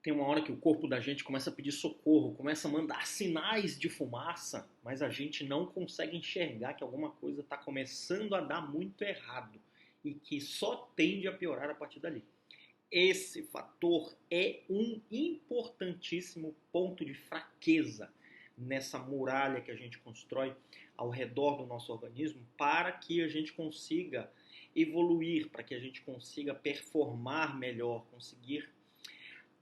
Tem uma hora que o corpo da gente começa a pedir socorro, começa a mandar sinais de fumaça, mas a gente não consegue enxergar que alguma coisa está começando a dar muito errado e que só tende a piorar a partir dali. Esse fator é um importantíssimo ponto de fraqueza nessa muralha que a gente constrói ao redor do nosso organismo para que a gente consiga evoluir, para que a gente consiga performar melhor, conseguir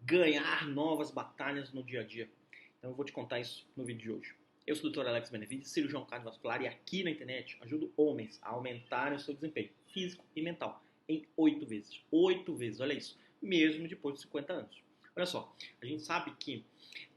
ganhar novas batalhas no dia a dia. Então eu vou te contar isso no vídeo de hoje. Eu sou o Dr. Alex Benevides, cirurgião cardiovascular, e aqui na internet ajudo homens a aumentarem o seu desempenho físico e mental em 8 vezes. 8 vezes, olha isso. Mesmo depois de 50 anos. Olha só, a gente sabe que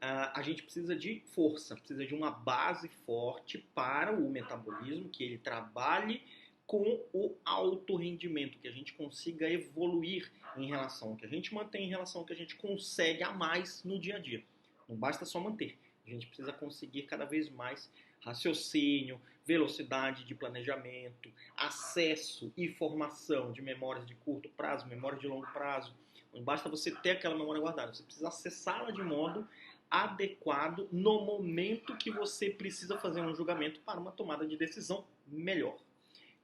a gente precisa de força, precisa de uma base forte para o metabolismo, que ele trabalhe com o alto rendimento, que a gente consiga evoluir em relação ao que a gente mantém, em relação ao que a gente consegue a mais no dia a dia. Não basta só manter, a gente precisa conseguir cada vez mais raciocínio, velocidade de planejamento, acesso e formação de memórias de curto prazo, memórias de longo prazo. Não basta você ter aquela memória guardada, você precisa acessá-la de modo adequado no momento que você precisa fazer um julgamento para uma tomada de decisão melhor.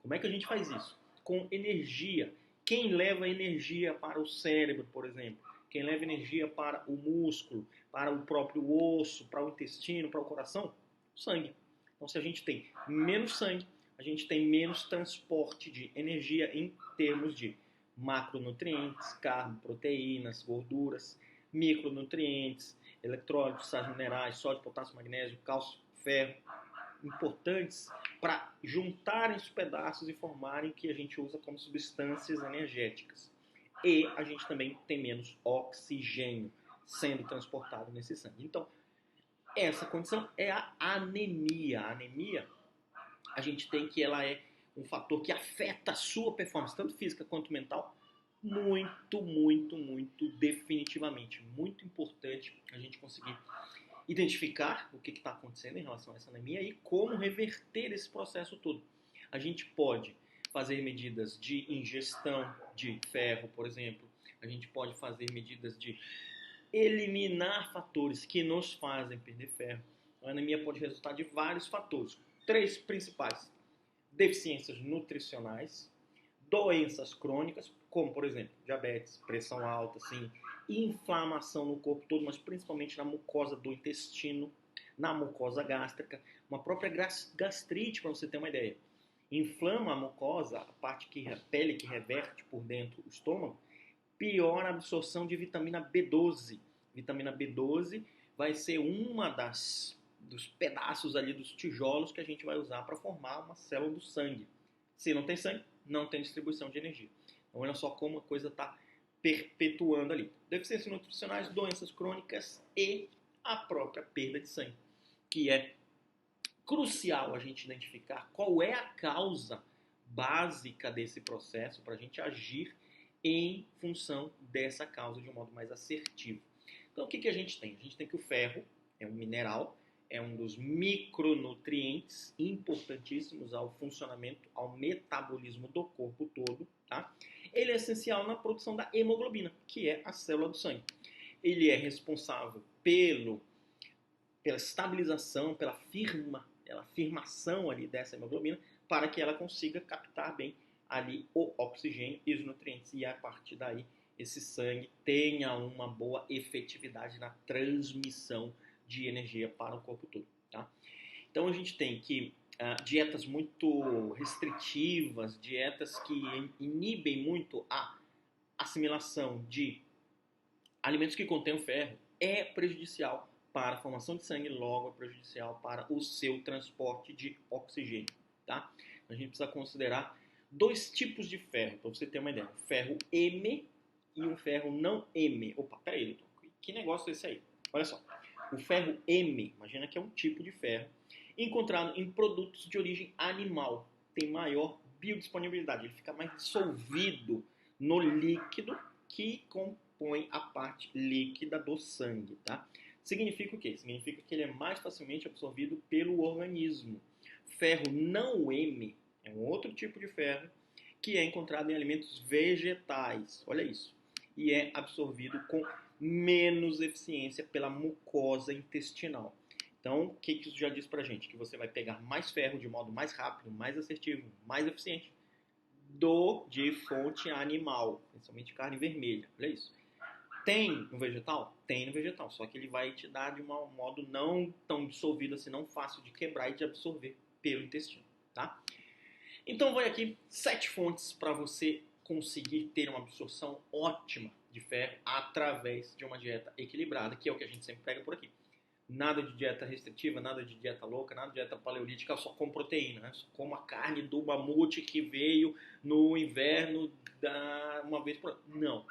Como é que a gente faz isso? Com energia. Quem leva energia para o cérebro, por exemplo? Quem leva energia para o músculo, para o próprio osso, para o intestino, para o coração? O sangue. Então, se a gente tem menos sangue, a gente tem menos transporte de energia em termos de macronutrientes, carbo, proteínas, gorduras, micronutrientes, eletrólitos, sais minerais, sódio, potássio, magnésio, cálcio, ferro, importantes para juntarem os pedaços e formarem o que a gente usa como substâncias energéticas. E a gente também tem menos oxigênio sendo transportado nesse sangue. Então, essa condição é a anemia. A anemia, a gente tem que ela é um fator que afeta a sua performance, tanto física quanto mental, muito definitivamente. Muito importante a gente conseguir identificar o que está acontecendo em relação a essa anemia e como reverter esse processo todo. A gente pode fazer medidas de ingestão de ferro, por exemplo. A gente pode fazer medidas de eliminar fatores que nos fazem perder ferro. A anemia pode resultar de vários fatores. 3 principais: deficiências nutricionais, doenças crônicas, como por exemplo diabetes, pressão alta, sim, inflamação no corpo todo, mas principalmente na mucosa do intestino, na mucosa gástrica, uma própria gastrite, para você ter uma ideia. Inflama a mucosa, a parte que a pele que reverte por dentro o estômago, piora a absorção de vitamina B12. Vitamina B12 vai ser uma dos pedaços ali dos tijolos que a gente vai usar para formar uma célula do sangue. Se não tem sangue, não tem distribuição de energia. Então olha só como a coisa está perpetuando ali. Deficiências nutricionais, doenças crônicas e a própria perda de sangue, que é crucial a gente identificar qual é a causa básica desse processo para a gente agir em função dessa causa de um modo mais assertivo. Então o que a gente tem? A gente tem que o ferro é um mineral, é um dos micronutrientes importantíssimos ao funcionamento, ao metabolismo do corpo todo, tá? Ele é essencial na produção da hemoglobina, que é a célula do sangue. Ele é responsável pela estabilização, pela firmação ali dessa hemoglobina, para que ela consiga captar bem ali o oxigênio e os nutrientes, e a partir daí esse sangue tenha uma boa efetividade na transmissão de energia para o corpo todo, tá? Então a gente tem que dietas muito restritivas, dietas que inibem muito a assimilação de alimentos que contêm ferro, é prejudicial para a formação de sangue, logo é prejudicial para o seu transporte de oxigênio, tá? A gente precisa considerar 2 tipos de ferro, para você ter uma ideia: o ferro M e o ferro não M. Opa, peraí, doutor, que negócio é esse aí? Olha só, o ferro M, imagina que é um tipo de ferro encontrado em produtos de origem animal, tem maior biodisponibilidade, ele fica mais dissolvido no líquido que compõe a parte líquida do sangue, tá? Significa o quê? Significa que ele é mais facilmente absorvido pelo organismo. Ferro não M é um outro tipo de ferro que é encontrado em alimentos vegetais, olha isso, e é absorvido com menos eficiência pela mucosa intestinal. Então, o que isso já diz pra gente? Que você vai pegar mais ferro de modo mais rápido, mais assertivo, mais eficiente de fonte animal, principalmente carne vermelha. Olha isso. Tem no vegetal? Tem no vegetal, só que ele vai te dar de um modo não tão dissolvido assim, não fácil de quebrar e de absorver pelo intestino, tá? Então vai aqui 7 fontes para você conseguir ter uma absorção ótima de ferro através de uma dieta equilibrada, que é o que a gente sempre pega por aqui. Nada de dieta restritiva, nada de dieta louca, nada de dieta paleolítica, só com proteína, né? Só como a carne do mamute que veio no inverno uma vez por ano. Não,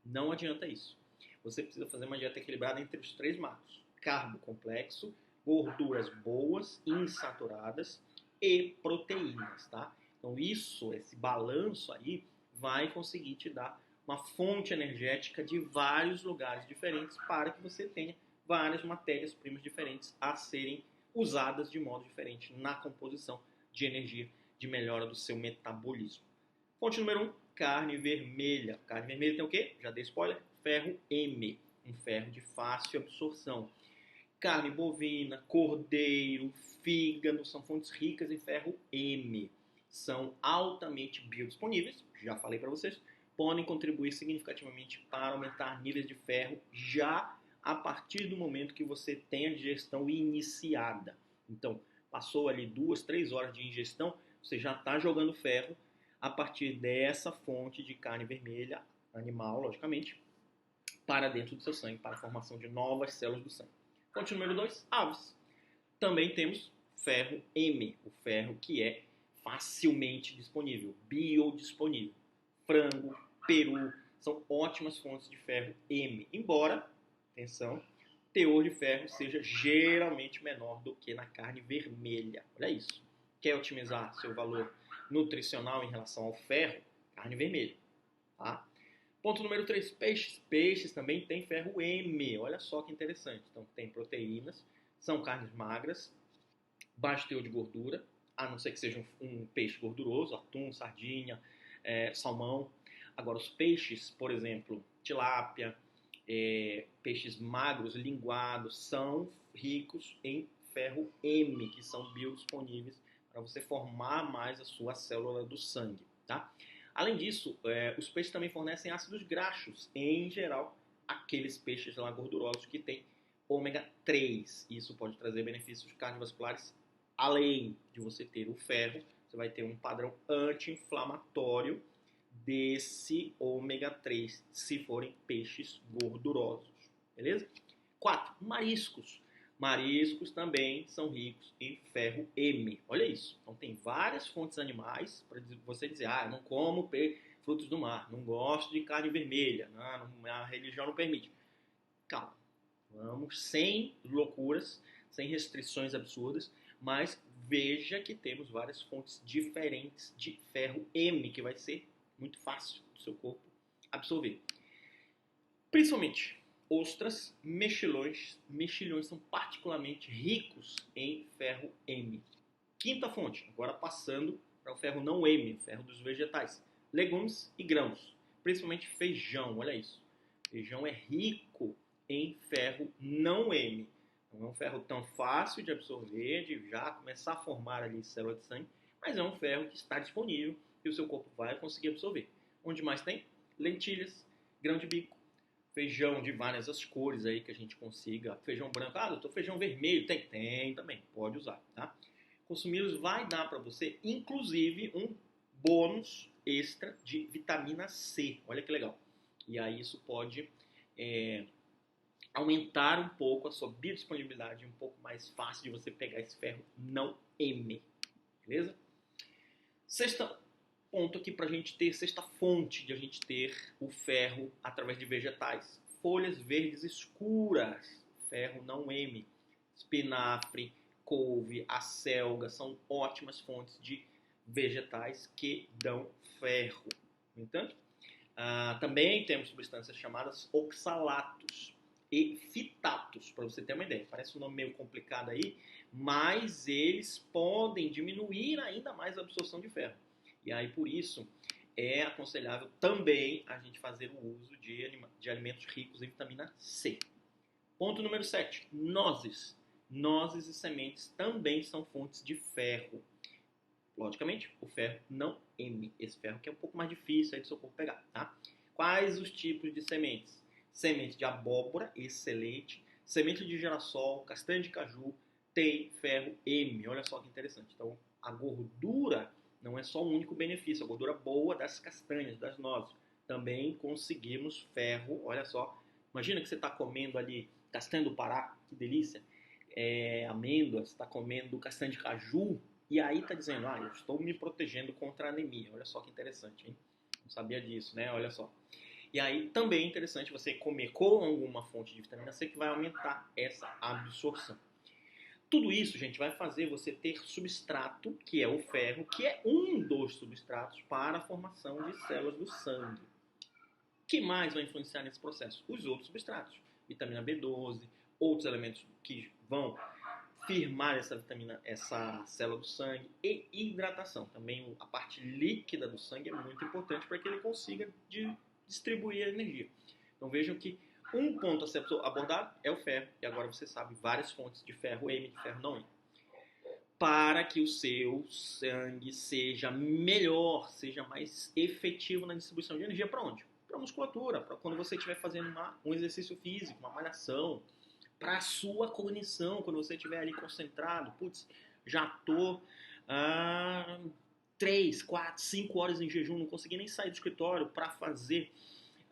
não adianta isso. Você precisa fazer uma dieta equilibrada entre os 3 macros: carbo complexo, gorduras boas, insaturadas e proteínas, tá? Então esse balanço aí vai conseguir te dar uma fonte energética de vários lugares diferentes para que você tenha várias matérias-primas diferentes a serem usadas de modo diferente na composição de energia de melhora do seu metabolismo. Fonte número 1, carne vermelha. Carne vermelha tem o quê? Já dei spoiler. Ferro M, um ferro de fácil absorção. Carne bovina, cordeiro, fígado são fontes ricas em ferro M. São altamente biodisponíveis, já falei para vocês, podem contribuir significativamente para aumentar níveis de ferro já a partir do momento que você tem a digestão iniciada. Então, passou ali 2, 3 horas de ingestão, você já está jogando ferro a partir dessa fonte de carne vermelha, animal, logicamente, para dentro do seu sangue, para a formação de novas células do sangue. Fonte número 2, aves. Também temos ferro M, o ferro que é facilmente disponível, biodisponível. Frango, peru, são ótimas fontes de ferro M, embora, atenção, teor de ferro seja geralmente menor do que na carne vermelha. Olha isso. Quer otimizar seu valor nutricional em relação ao ferro? Carne vermelha. Tá? Ponto número 3, peixes. Peixes também têm ferro M. Olha só que interessante. Então, tem proteínas, são carnes magras, baixo teor de gordura, a não ser que seja um peixe gorduroso, atum, sardinha, salmão. Agora, os peixes, por exemplo, tilápia, peixes magros, linguados, são ricos em ferro M, que são biodisponíveis para você formar mais a sua célula do sangue, tá? Além disso, os peixes também fornecem ácidos graxos, em geral, aqueles peixes lá gordurosos que têm ômega 3. Isso pode trazer benefícios cardiovasculares, além de você ter o ferro, você vai ter um padrão anti-inflamatório desse ômega 3, se forem peixes gordurosos, beleza? 4, mariscos. Mariscos também são ricos em ferro M. Olha isso. Então tem várias fontes animais para você dizer, eu não como frutos do mar, não gosto de carne vermelha, a religião não permite. Calma, vamos sem loucuras, sem restrições absurdas, mas veja que temos várias fontes diferentes de ferro M, que vai ser muito fácil do seu corpo absorver. Principalmente ostras, mexilhões são particularmente ricos em ferro M. Quinta fonte, agora passando para o ferro não M, ferro dos vegetais. Legumes e grãos, principalmente feijão, olha isso. Feijão é rico em ferro não M. Não é um ferro tão fácil de absorver, de já começar a formar ali célula de sangue, mas é um ferro que está disponível e o seu corpo vai conseguir absorver. Onde mais tem? Lentilhas, grão de bico, feijão de várias as cores aí que a gente consiga. Feijão branco, doutor, feijão vermelho, tem também, pode usar, tá? Consumi-los vai dar para você, inclusive, um bônus extra de vitamina C. Olha que legal. E aí isso pode aumentar um pouco a sua biodisponibilidade, um pouco mais fácil de você pegar esse ferro não M. Beleza? Sexta ponto aqui para a gente ter, sexta fonte de a gente ter o ferro através de vegetais. Folhas verdes escuras, ferro não M. Espinafre, couve, acelga, são ótimas fontes de vegetais que dão ferro. No entanto, também temos substâncias chamadas oxalatos e fitatos, para você ter uma ideia. Parece um nome meio complicado aí, mas eles podem diminuir ainda mais a absorção de ferro. E aí, por isso, é aconselhável também a gente fazer o uso de alimentos ricos em vitamina C. Ponto número 7, nozes. Nozes e sementes também são fontes de ferro. Logicamente, o ferro não M. Esse ferro que é um pouco mais difícil aí do seu corpo pegar, tá? Quais os tipos de sementes? Semente de abóbora, excelente. Semente de girassol, castanha de caju, tem ferro M. Olha só que interessante. Então, a gordura não é só um único benefício. A gordura boa das castanhas, das nozes. Também conseguimos ferro. Olha só. Imagina que você está comendo ali castanha do Pará, que delícia. Amêndoas, está comendo castanha de caju. E aí está dizendo, eu estou me protegendo contra a anemia. Olha só que interessante, hein? Não sabia disso, né? Olha só. E aí também é interessante você comer com alguma fonte de vitamina C que vai aumentar essa absorção. Tudo isso, gente, vai fazer você ter substrato, que é o ferro, que é um dos substratos para a formação de células do sangue. O que mais vai influenciar nesse processo? Os outros substratos. Vitamina B12, outros elementos que vão firmar essa célula do sangue e hidratação. Também a parte líquida do sangue é muito importante para que ele consiga distribuir a energia. Então vejam que um ponto a ser abordado é o ferro, e agora você sabe várias fontes de ferro M, de ferro não M. Para que o seu sangue seja melhor, seja mais efetivo na distribuição de energia para onde? Para a musculatura, para quando você estiver fazendo um exercício físico, uma malhação, para a sua cognição, quando você estiver ali concentrado, já estou 3, 4, 5 horas em jejum, não consegui nem sair do escritório para fazer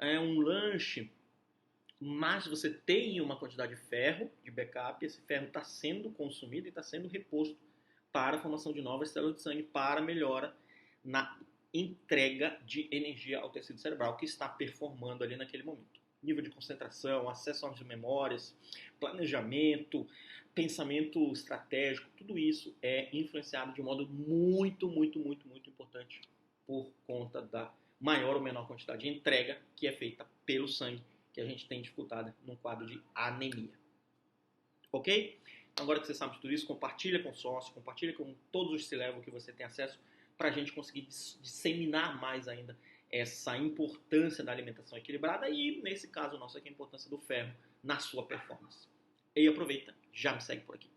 um lanche, mas você tem uma quantidade de ferro, de backup, esse ferro está sendo consumido e está sendo reposto para a formação de novas células de sangue, para melhora na entrega de energia ao tecido cerebral que está performando ali naquele momento. Nível de concentração, acesso às memórias, planejamento, pensamento estratégico, tudo isso é influenciado de um modo muito, muito, muito, muito importante por conta da maior ou menor quantidade de entrega que é feita pelo sangue, que a gente tem dificuldade num quadro de anemia. Ok? Agora que você sabe de tudo isso, compartilha com o sócio, compartilha com todos os C-Level que você tem acesso, para a gente conseguir disseminar mais ainda essa importância da alimentação equilibrada e, nesse caso nosso aqui, a importância do ferro na sua performance. E aproveita, já me segue por aqui.